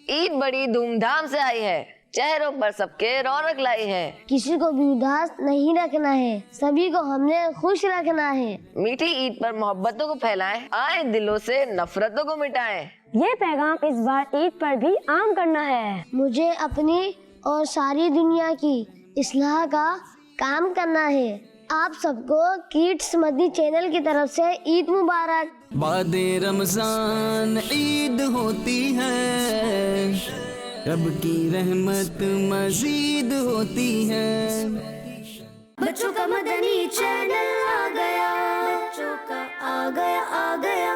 عید بڑی دھوم دھام سے آئی ہے، چہروں پر سب کے رونق لائی ہے۔ کسی کو بھی اداس نہیں رکھنا ہے، سبھی کو ہم نے خوش رکھنا ہے۔ میٹھی عید پر محبتوں کو پھیلائیں، آئیں دلوں سے نفرتوں کو مٹائیں۔ یہ پیغام اس بار عید پر بھی عام کرنا ہے۔ مجھے اپنی اور ساری دنیا کی اصلاح کا کام کرنا ہے۔ آپ سب کو کیڈس مدنی چینل کی طرف سے عید مبارک۔ بعد رمضان عید ہوتی ہے، رب کی رحمت مزید ہوتی ہے۔ بچوں کا مدنی چینل آ گیا، بچوں کا آ گیا آ گیا۔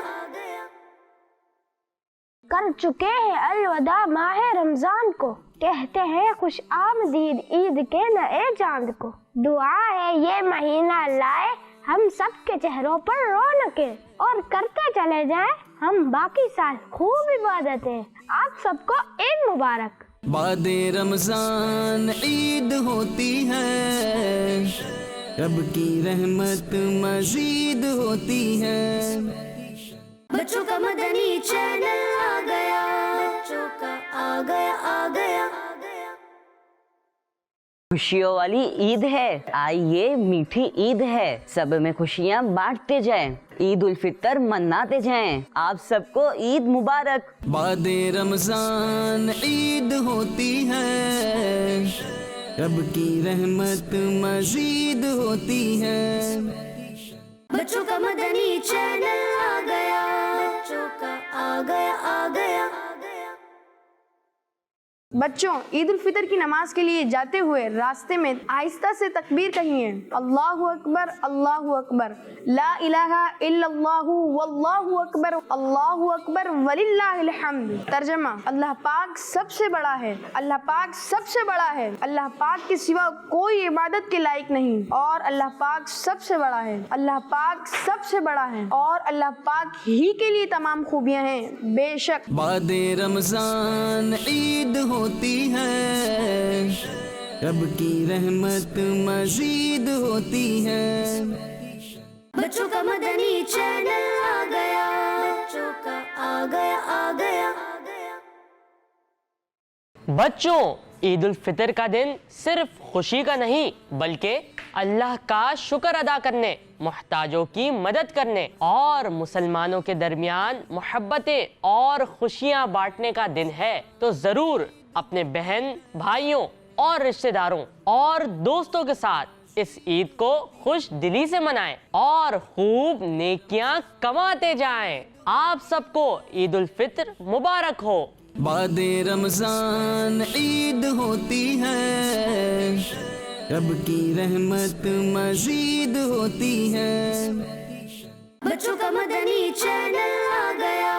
کر چکے ہیں الوداع ماہ رمضان کو، کہتے ہیں خوش آمدید عید کے نئے چاند کو۔ دعا ہے یہ مہینہ لائے ہم سب کے چہروں پر رونقیں، اور کرتے چلے جائیں ہم باقی سال خوب عبادتیں۔ آپ سب کو عید مبارک۔ بعد رمضان عید ہوتی ہے، رب کی رحمت مزید ہوتی ہے۔ بچوں کا مدنی چینل آ گیا، بچوں کا آ گیا آ گیا۔ خوشیوں والی عید ہے، آئیے میٹھی عید ہے، سب میں خوشیاں بانٹتے جائیں، عید الفطر مناتے جائیں۔ آپ سب کو عید مبارک۔ بعد رمضان عید ہوتی ہے، رب کی رحمت مزید ہوتی ہے۔ بچوں کا مدنی چینل آ گیا، بچوں کا آ گیا آ گیا۔ بچوں، عید الفطر کی نماز کے لیے جاتے ہوئے راستے میں آہستہ سے تکبیر کہیے، اللہ اکبر اللہ اکبر، لا الہ الا اللہ واللہ اکبر، اللہ اکبر وللہ الحمد۔ ترجمہ: اللہ پاک سب سے بڑا ہے، اللہ پاک سب سے بڑا ہے، اللہ پاک کے سوا کوئی عبادت کے لائق نہیں، اور اللہ پاک سب سے بڑا ہے، اللہ پاک سب سے بڑا ہے، اور اللہ پاک ہی کے لیے تمام خوبیاں ہیں، بے شک۔ بعد رمضان عید ہوتی ہے، رب کی رحمت مزید ہوتی ہے۔ بچوں کا مدنی چینل آ گیا، بچوں کا آ گیا آ گیا۔ بچوں، عید الفطر کا دن صرف خوشی کا نہیں بلکہ اللہ کا شکر ادا کرنے، محتاجوں کی مدد کرنے اور مسلمانوں کے درمیان محبتیں اور خوشیاں بانٹنے کا دن ہے۔ تو ضرور اپنے بہن بھائیوں اور رشتہ داروں اور دوستوں کے ساتھ اس عید کو خوش دلی سے منائیں اور خوب نیکیاں کماتے جائیں۔ آپ سب کو عید الفطر مبارک ہو۔ بعد رمضان عید ہوتی ہے، رب کی رحمت مزید ہوتی ہے۔ بچوں کا مدنی چینل آ گیا،